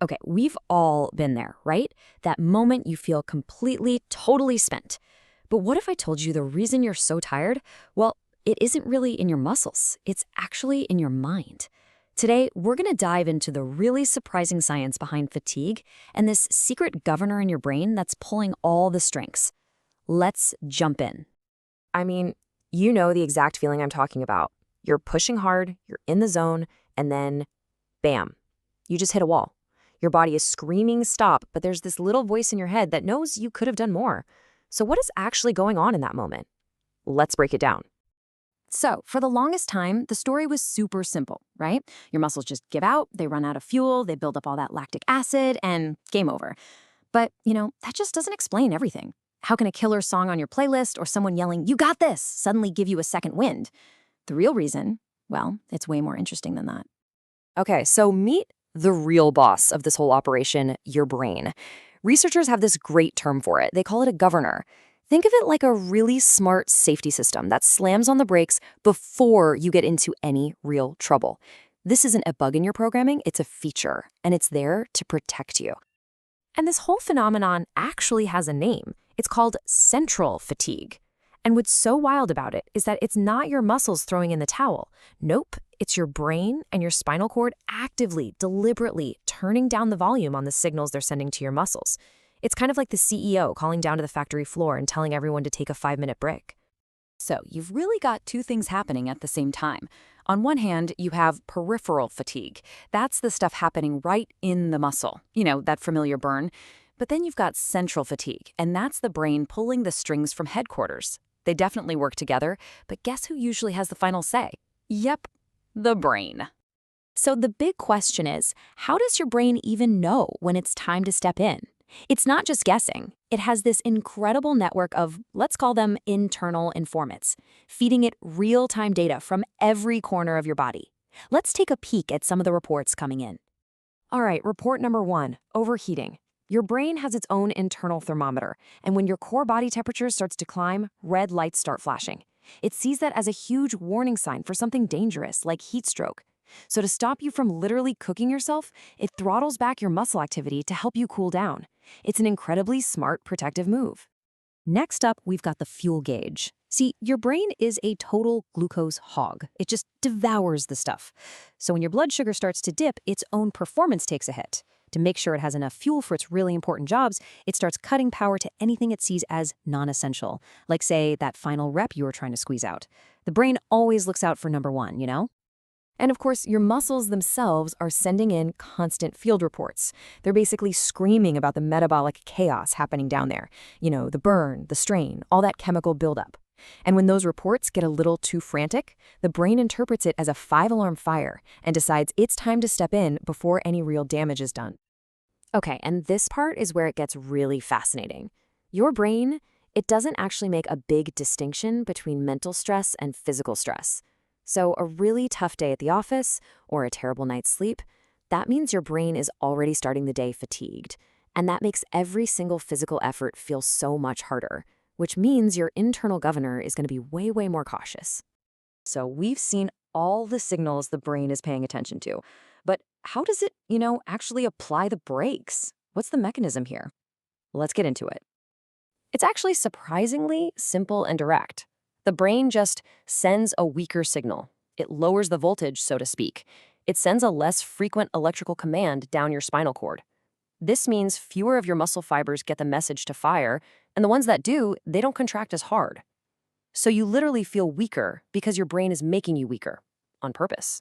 Okay, we've all been there, right? That moment you feel completely, totally spent. But what if I told you the reason you're so tired? Well, it isn't really in your muscles, it's actually in your mind. Today, we're going to dive into the really surprising science behind fatigue and this secret governor in your brain that's pulling all the strings. Let's jump in. I mean, you know the exact feeling I'm talking about. You're pushing hard, you're in the zone, and then bam, you just hit a wall. Your body is screaming stop, but there's this little voice in your head that knows you could have done more. So what is actually going on in that moment? Let's break it down. So, for the longest time, the story was super simple, right? Your muscles just give out, they run out of fuel, they build up all that lactic acid, and game over. But, that just doesn't explain everything. How can a killer song on your playlist or someone yelling, "You got this," suddenly give you a second wind? The real reason, well, it's way more interesting than that. Okay, so meet the real boss of this whole operation, your brain. Researchers have this great term for it. They call it a governor. Think of it like a really smart safety system that slams on the brakes before you get into any real trouble. This isn't a bug in your programming, it's a feature, and it's there to protect you. And this whole phenomenon actually has a name. It's called central fatigue. And what's so wild about it is that it's not your muscles throwing in the towel. Nope, it's your brain and your spinal cord actively, deliberately turning down the volume on the signals they're sending to your muscles. It's kind of like the CEO calling down to the factory floor and telling everyone to take a 5-minute break. So, you've really got two things happening at the same time. On one hand, you have peripheral fatigue. That's the stuff happening right in the muscle, that familiar burn. But then you've got central fatigue, and that's the brain pulling the strings from headquarters. They definitely work together, but guess who usually has the final say? Yep, the brain. So the big question is, how does your brain even know when it's time to step in? It's not just guessing. It has this incredible network of, let's call them internal informants, feeding it real-time data from every corner of your body. Let's take a peek at some of the reports coming in. All right, report number 1, overheating. Your brain has its own internal thermometer, and when your core body temperature starts to climb, red lights start flashing. It sees that as a huge warning sign for something dangerous, like heat stroke. So to stop you from literally cooking yourself, it throttles back your muscle activity to help you cool down. It's an incredibly smart protective move. Next up, we've got the fuel gauge. See, your brain is a total glucose hog. It just devours the stuff. So when your blood sugar starts to dip, its own performance takes a hit. To make sure it has enough fuel for its really important jobs, it starts cutting power to anything it sees as non-essential, like, say, that final rep you were trying to squeeze out. The brain always looks out for number one, And of course, your muscles themselves are sending in constant field reports. They're basically screaming about the metabolic chaos happening down there. The burn, the strain, all that chemical buildup. And when those reports get a little too frantic, the brain interprets it as a 5-alarm fire and decides it's time to step in before any real damage is done. Okay, and this part is where it gets really fascinating. Your brain, it doesn't actually make a big distinction between mental stress and physical stress. So a really tough day at the office or a terrible night's sleep, that means your brain is already starting the day fatigued. And that makes every single physical effort feel so much harder, which means your internal governor is going to be way, way more cautious. So we've seen all the signals the brain is paying attention to. But how does it, actually apply the brakes? What's the mechanism here? Let's get into it. It's actually surprisingly simple and direct. The brain just sends a weaker signal. It lowers the voltage, so to speak. It sends a less frequent electrical command down your spinal cord. This means fewer of your muscle fibers get the message to fire, and the ones that do, they don't contract as hard. So you literally feel weaker because your brain is making you weaker on purpose.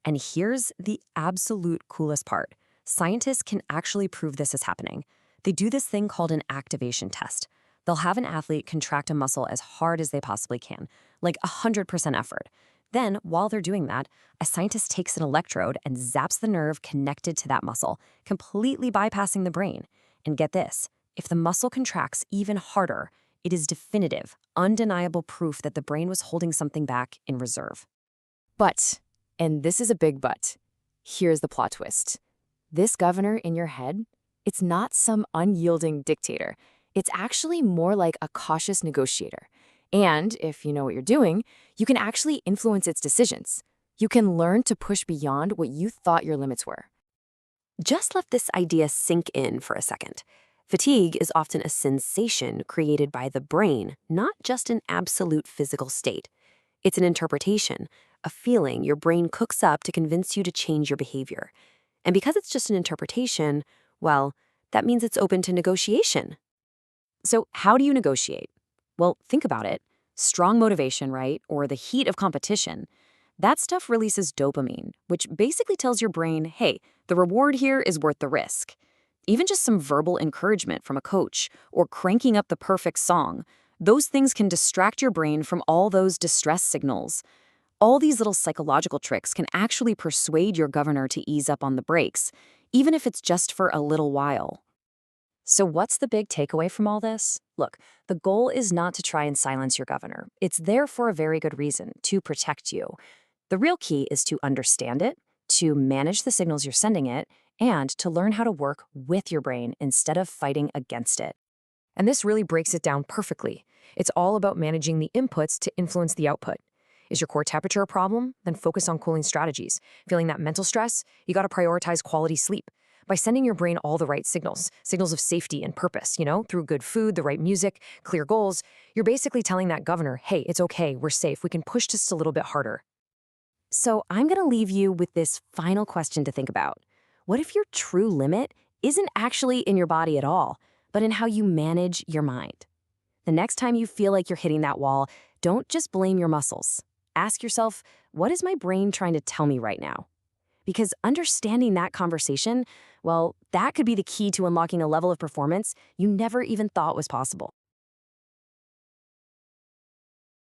And here's the absolute coolest part. Scientists can actually prove this is happening. They do this thing called an activation test. They'll have an athlete contract a muscle as hard as they possibly can, like 100% effort. Then, while they're doing that, a scientist takes an electrode and zaps the nerve connected to that muscle, completely bypassing the brain. And get this, if the muscle contracts even harder, it is definitive, undeniable proof that the brain was holding something back in reserve. But, and this is a big but, here's the plot twist. This governor in your head, it's not some unyielding dictator. It's actually more like a cautious negotiator. And if you know what you're doing, you can actually influence its decisions. You can learn to push beyond what you thought your limits were. Just let this idea sink in for a second. Fatigue is often a sensation created by the brain, not just an absolute physical state. It's an interpretation, a feeling your brain cooks up to convince you to change your behavior. And because it's just an interpretation, well, that means it's open to negotiation. So how do you negotiate? Well, think about it. Strong motivation, right? Or the heat of competition. That stuff releases dopamine, which basically tells your brain, hey, the reward here is worth the risk. Even just some verbal encouragement from a coach or cranking up the perfect song, those things can distract your brain from all those distress signals. All these little psychological tricks can actually persuade your governor to ease up on the brakes, even if it's just for a little while. So what's the big takeaway from all this? Look, the goal is not to try and silence your governor. It's there for a very good reason, to protect you. The real key is to understand it, to manage the signals you're sending it, and to learn how to work with your brain instead of fighting against it. And this really breaks it down perfectly. It's all about managing the inputs to influence the output. Is your core temperature a problem? Then focus on cooling strategies. Feeling that mental stress? You got to prioritize quality sleep. By sending your brain all the right signals of safety and purpose, through good food, the right music, clear goals, you're basically telling that governor, hey, it's okay, we're safe, we can push just a little bit harder. So I'm going to leave you with this final question to think about. What if your true limit isn't actually in your body at all, but in how you manage your mind? The next time you feel like you're hitting that wall, don't just blame your muscles. Ask yourself, what is my brain trying to tell me right now? Because understanding that conversation, well, that could be the key to unlocking a level of performance you never even thought was possible.